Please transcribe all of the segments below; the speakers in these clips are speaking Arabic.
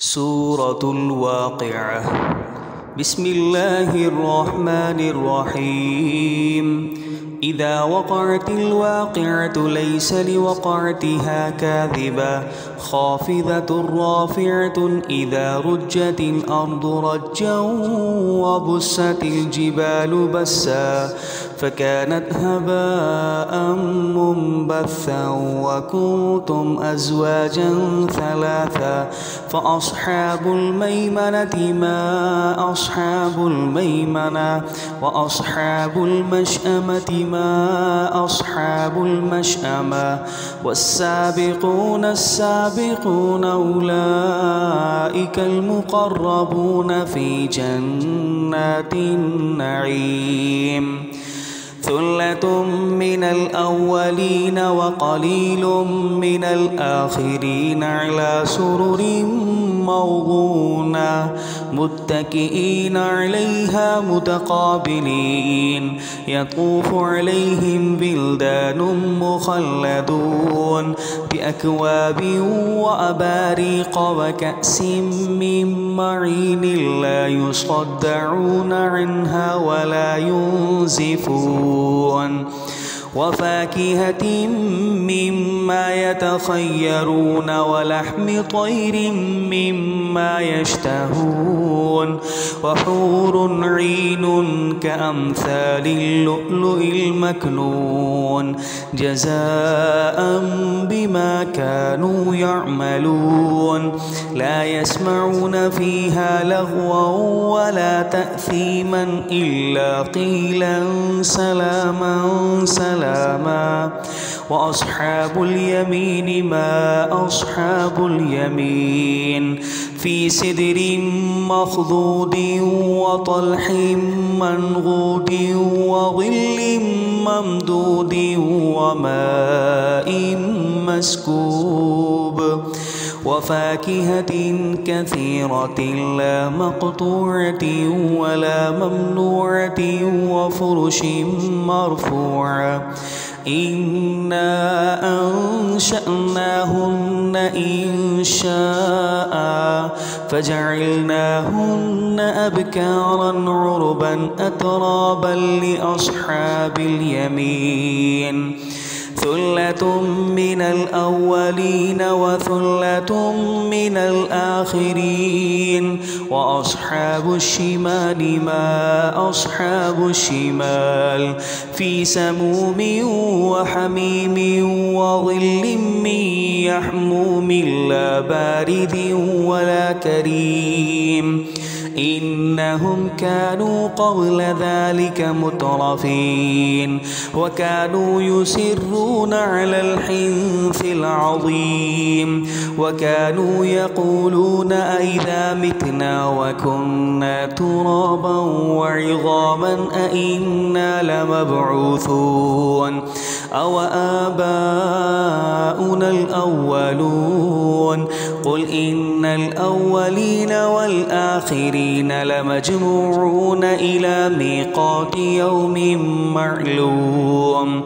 سورة الواقعة. بسم الله الرحمن الرحيم. إذا وقعت الواقعة ليس لوقعتها كاذبة خافضة رافعة إذا رجت الأرض رجا وبست الجبال بسا فكانت هباء منبثا وكنتم أزواجا ثلاثا فأصحاب الميمنة ما أصحاب الميمنة وأصحاب المشأمة ما أصحاب المشأمة والسابقون السابقون أولئك المقربون في جنات النعيم. ثلة من الأولين وقليل من الآخرين على سرر موضونة متكئين عليها متقابلين يطوف عليهم بلدان مخلدون بأكواب وأباريق وكأس من معين لا يصدعون عنها ولا ينزفون وفاكهة مما يتخيرون ولحم طير مما يشتهون وحور عين كأمثال اللؤلؤ المكنون جزاء بما كانوا يعملون. لا يسمعون فيها لغوا ولا تأثيما إلا قيلا سلاما سلاما. وأصحاب اليمين ما أصحاب اليمين في سدر مخضود وطلح منضود وظل ممدود وماء مسكوب وفاكهة كثيرة لا مقطوعة ولا ممنوعة وفرش مرفوعة. إنا أنشأناهن إنشاء فجعلناهن أبكارا عربا أترابا لأصحاب اليمين. ثلة من الأولين وثلة من الآخرين وأصحاب الشمال ما أصحاب الشمال في سموم وحميم وظل من يحموم لا بارد ولا كريم. إنهم كانوا قبل ذلك مترفين وكانوا يسرون على الحنث العظيم وكانوا يقولون أئذا متنا وكنا ترابا وعظاما أئنا لمبعوثون أو آباؤنا الأولون. قل إن الأولين والآخرين لمجموعون إلى ميقات يوم معلوم.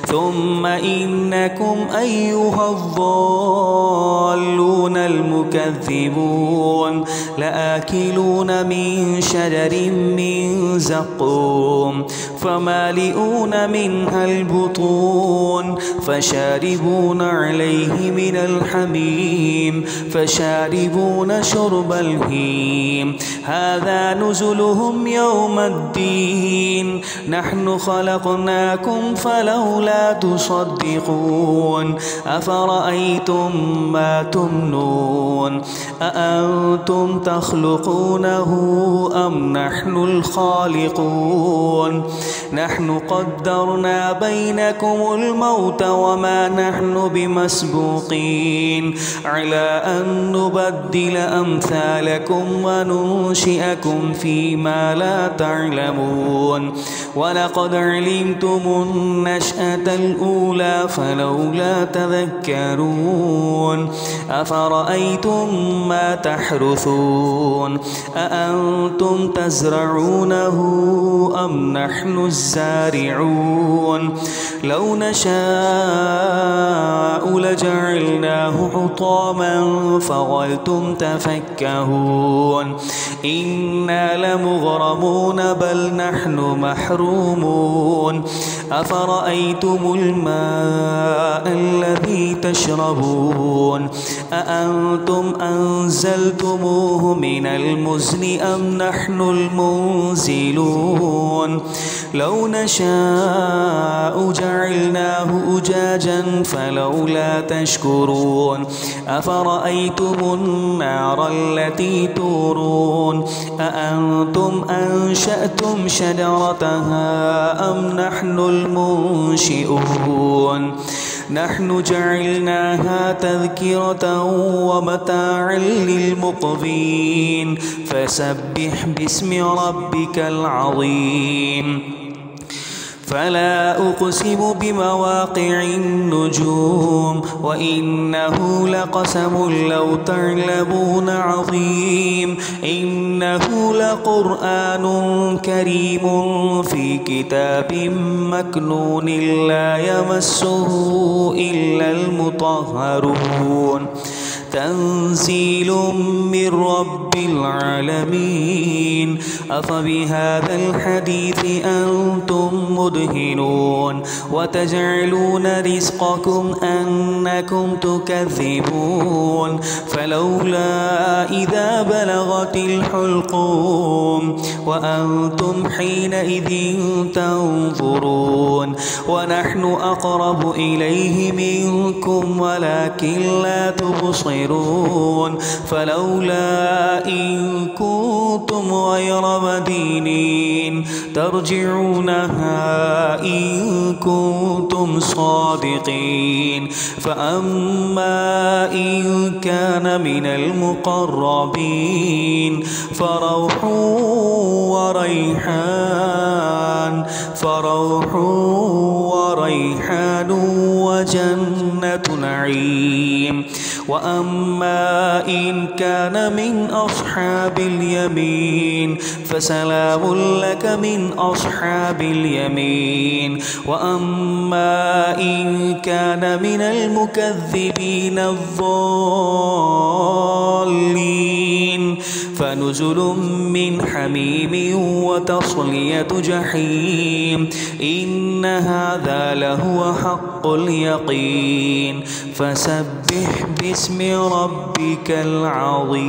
ثم إنكم أيها الضالون المكذبون لآكلون من شجر من زقوم فمالئون منها البطون فشاربون عليه من الحميم فشاربون شرب الهيم. هذا نزلهم يوم الدين نحن خلقناكم فلولا تصدقون. أفرأيتم ما تمنون أأنتم تخلقونه أم نحن الخالقون. نحن قدرنا بينكم الموت وما نحن بمسبوقين على أن نبدل أمثالكم وننشئكم فيما لا تعلمون. ولقد علمتم النشأة الأولى فلولا تذكرون أفرأيتم ما تحرثون أأنتم تزرعونه أم نحن الزارعون لو نشاء لجعلناه حطاما فظلتم تفكهون إنا لمغرمون بل نحن محرومون أفرأيتم الماء الذي تشربون أأنتم أنزلتموه من المزن أم نحن المنزلون لو نشاء جعلناه أجاجا فلولا تشكرون أفرأيتم النار التي تورون أأنتم أنشأتم شجرتها أم نحن المنشئون نحن جعلناها تذكرة ومتاعا للمقوين فسبح باسم ربك العظيم فلا أقسم بمواقع النجوم وإنه لقسم لو تعلمون عظيم إنه لقرآن كريم في كتاب مكنون لا يمسه إلا المطهرون تنزيل من رب العالمين أفبهذا الحديث أنتم مدهنون وتجعلون رزقكم أنكم تكذبون فلولا إذا بلغت الحلقوم وأنتم حينئذ تنظرون ونحن أقرب إليه منكم ولكن لا تبصرون فلولا إن كنتم غير مدينين ترجعونها إن كنتم صادقين فأما إن كان من المقربين فروح وريحان وجنة نعيم وأما إن كان من أصحاب اليمين فسلام لك من أصحاب اليمين وأما إن كان من المكذبين الضالين فنزل من حميم وتصلية جحيم إن هذا لهو حق اليقين فسبح باسم ربك العظيم.